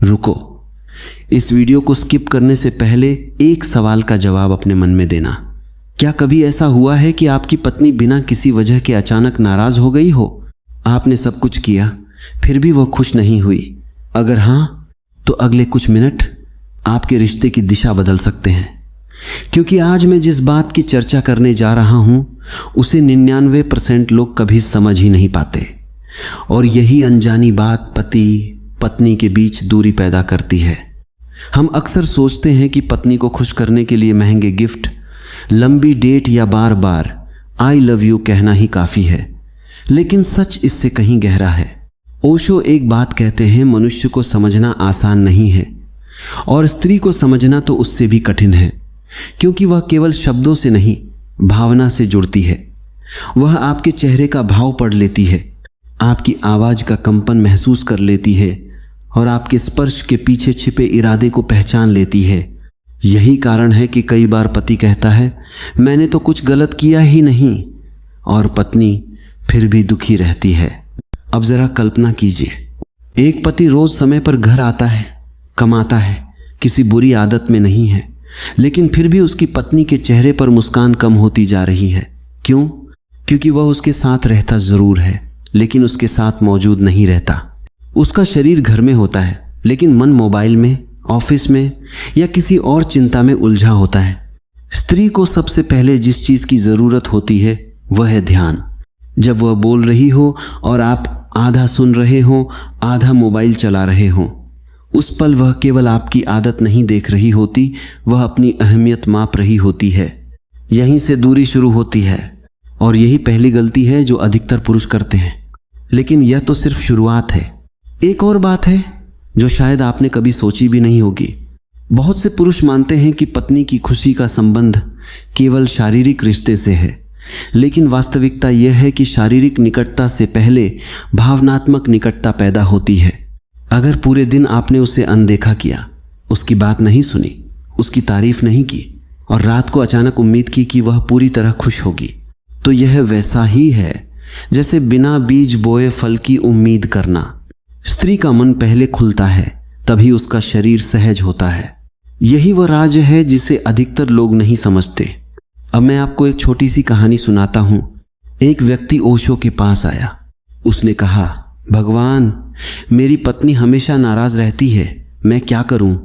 रुको, इस वीडियो को स्किप करने से पहले एक सवाल का जवाब अपने मन में देना। क्या कभी ऐसा हुआ है कि आपकी पत्नी बिना किसी वजह के अचानक नाराज हो गई हो? आपने सब कुछ किया फिर भी वह खुश नहीं हुई। अगर हाँ, तो अगले कुछ मिनट आपके रिश्ते की दिशा बदल सकते हैं, क्योंकि आज मैं जिस बात की चर्चा करने जा रहा हूं उसे 99% लोग कभी समझ ही नहीं पाते, और यही अनजानी बात पति पत्नी के बीच दूरी पैदा करती है। हम अक्सर सोचते हैं कि पत्नी को खुश करने के लिए महंगे गिफ्ट, लंबी डेट या बार बार आई लव यू कहना ही काफ़ी है, लेकिन सच इससे कहीं गहरा है। ओशो एक बात कहते हैं, मनुष्य को समझना आसान नहीं है और स्त्री को समझना तो उससे भी कठिन है, क्योंकि वह केवल शब्दों से नहीं भावना से जुड़ती है। वह आपके चेहरे का भाव पढ़ लेती है, आपकी आवाज़ का कंपन महसूस कर लेती है और आपके स्पर्श के पीछे छिपे इरादे को पहचान लेती है। यही कारण है कि कई बार पति कहता है मैंने तो कुछ गलत किया ही नहीं, और पत्नी फिर भी दुखी रहती है। अब जरा कल्पना कीजिए, एक पति रोज समय पर घर आता है, कमाता है, किसी बुरी आदत में नहीं है, लेकिन फिर भी उसकी पत्नी के चेहरे पर मुस्कान कम होती जा रही है। क्यों? क्योंकि वह उसके साथ रहता जरूर है, लेकिन उसके साथ मौजूद नहीं रहता। उसका शरीर घर में होता है, लेकिन मन मोबाइल में, ऑफिस में या किसी और चिंता में उलझा होता है। स्त्री को सबसे पहले जिस चीज की जरूरत होती है वह है ध्यान। जब वह बोल रही हो और आप आधा सुन रहे हो, आधा मोबाइल चला रहे हो, उस पल वह केवल आपकी आदत नहीं देख रही होती, वह अपनी अहमियत माप रही होती है। यहीं से दूरी शुरू होती है, और यही पहली गलती है जो अधिकतर पुरुष करते हैं। लेकिन यह तो सिर्फ शुरुआत है। एक और बात है जो शायद आपने कभी सोची भी नहीं होगी। बहुत से पुरुष मानते हैं कि पत्नी की खुशी का संबंध केवल शारीरिक रिश्ते से है, लेकिन वास्तविकता यह है कि शारीरिक निकटता से पहले भावनात्मक निकटता पैदा होती है। अगर पूरे दिन आपने उसे अनदेखा किया, उसकी बात नहीं सुनी, उसकी तारीफ नहीं की और रात को अचानक उम्मीद की कि वह पूरी तरह खुश होगी, तो यह वैसा ही है जैसे बिना बीज बोए फल की उम्मीद करना। स्त्री का मन पहले खुलता है, तभी उसका शरीर सहज होता है। यही वह राज है जिसे अधिकतर लोग नहीं समझते। अब मैं आपको एक छोटी सी कहानी सुनाता हूं। एक व्यक्ति ओशो के पास आया। उसने कहा, भगवान, मेरी पत्नी हमेशा नाराज रहती है, मैं क्या करूं?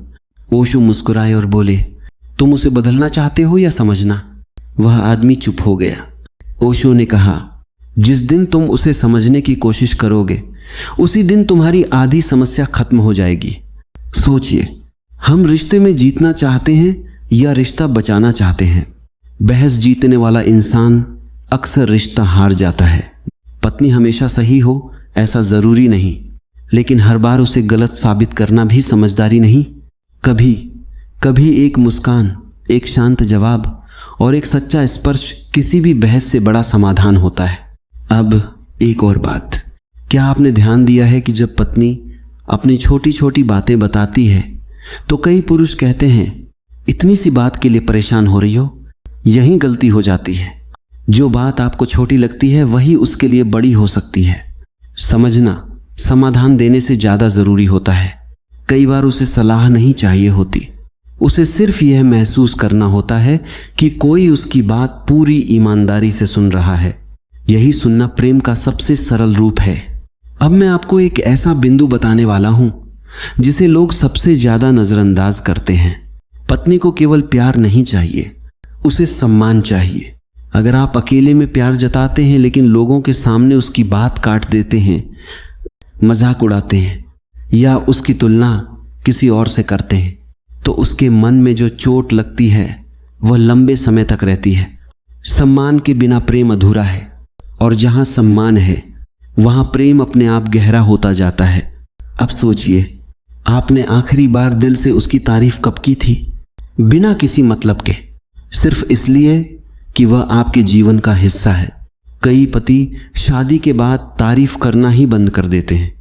ओशो मुस्कुराए और बोले, तुम उसे बदलना चाहते हो या समझना? वह आदमी चुप हो गया। ओशो ने कहा, जिस दिन तुम उसे समझने की कोशिश करोगे उसी दिन तुम्हारी आधी समस्या खत्म हो जाएगी। सोचिए, हम रिश्ते में जीतना चाहते हैं या रिश्ता बचाना चाहते हैं? बहस जीतने वाला इंसान अक्सर रिश्ता हार जाता है। पत्नी हमेशा सही हो ऐसा जरूरी नहीं, लेकिन हर बार उसे गलत साबित करना भी समझदारी नहीं। कभी कभी एक मुस्कान, एक शांत जवाब और एक सच्चा स्पर्श किसी भी बहस से बड़ा समाधान होता है। अब एक और बात, क्या आपने ध्यान दिया है कि जब पत्नी अपनी छोटी छोटी बातें बताती है तो कई पुरुष कहते हैं, इतनी सी बात के लिए परेशान हो रही हो? यही गलती हो जाती है। जो बात आपको छोटी लगती है वही उसके लिए बड़ी हो सकती है। समझना समाधान देने से ज्यादा जरूरी होता है। कई बार उसे सलाह नहीं चाहिए होती, उसे सिर्फ यह महसूस करना होता है कि कोई उसकी बात पूरी ईमानदारी से सुन रहा है। यही सुनना प्रेम का सबसे सरल रूप है। अब मैं आपको एक ऐसा बिंदु बताने वाला हूं जिसे लोग सबसे ज्यादा नजरअंदाज करते हैं। पत्नी को केवल प्यार नहीं चाहिए, उसे सम्मान चाहिए। अगर आप अकेले में प्यार जताते हैं लेकिन लोगों के सामने उसकी बात काट देते हैं, मजाक उड़ाते हैं या उसकी तुलना किसी और से करते हैं, तो उसके मन में जो चोट लगती है वह लंबे समय तक रहती है। सम्मान के बिना प्रेम अधूरा है, और जहां सम्मान है वहां प्रेम अपने आप गहरा होता जाता है। अब सोचिए, आपने आखिरी बार दिल से उसकी तारीफ कब की थी? बिना किसी मतलब के, सिर्फ इसलिए कि वह आपके जीवन का हिस्सा है। कई पति शादी के बाद तारीफ करना ही बंद कर देते हैं,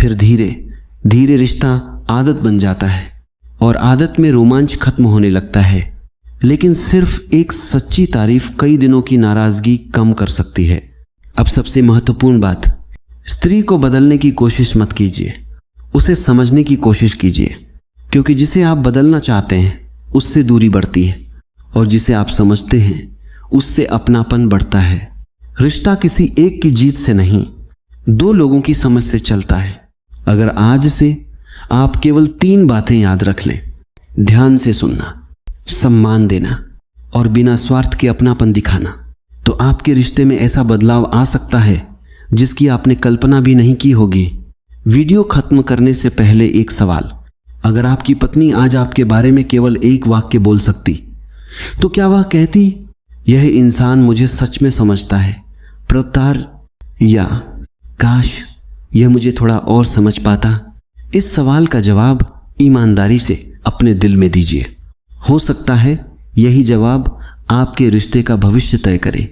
फिर धीरे धीरे रिश्ता आदत बन जाता है और आदत में रोमांच खत्म होने लगता है। लेकिन सिर्फ एक सच्ची तारीफ कई दिनों की नाराजगी कम कर सकती है। अब सबसे महत्वपूर्ण बात, स्त्री को बदलने की कोशिश मत कीजिए, उसे समझने की कोशिश कीजिए, क्योंकि जिसे आप बदलना चाहते हैं उससे दूरी बढ़ती है और जिसे आप समझते हैं उससे अपनापन बढ़ता है। रिश्ता किसी एक की जीत से नहीं, दो लोगों की समझ से चलता है। अगर आज से आप केवल 3 बातें याद रख लें, ध्यान से सुनना, सम्मान देना और बिना स्वार्थ के अपनापन दिखाना, तो आपके रिश्ते में ऐसा बदलाव आ सकता है जिसकी आपने कल्पना भी नहीं की होगी। वीडियो खत्म करने से पहले एक सवाल, अगर आपकी पत्नी आज आपके बारे में केवल एक वाक्य बोल सकती तो क्या वह कहती, यह इंसान मुझे सच में समझता है, प्रत्यार, या काश यह मुझे थोड़ा और समझ पाता? इस सवाल का जवाब ईमानदारी से अपने दिल में दीजिए। हो सकता है यही जवाब आपके रिश्ते का भविष्य तय करे।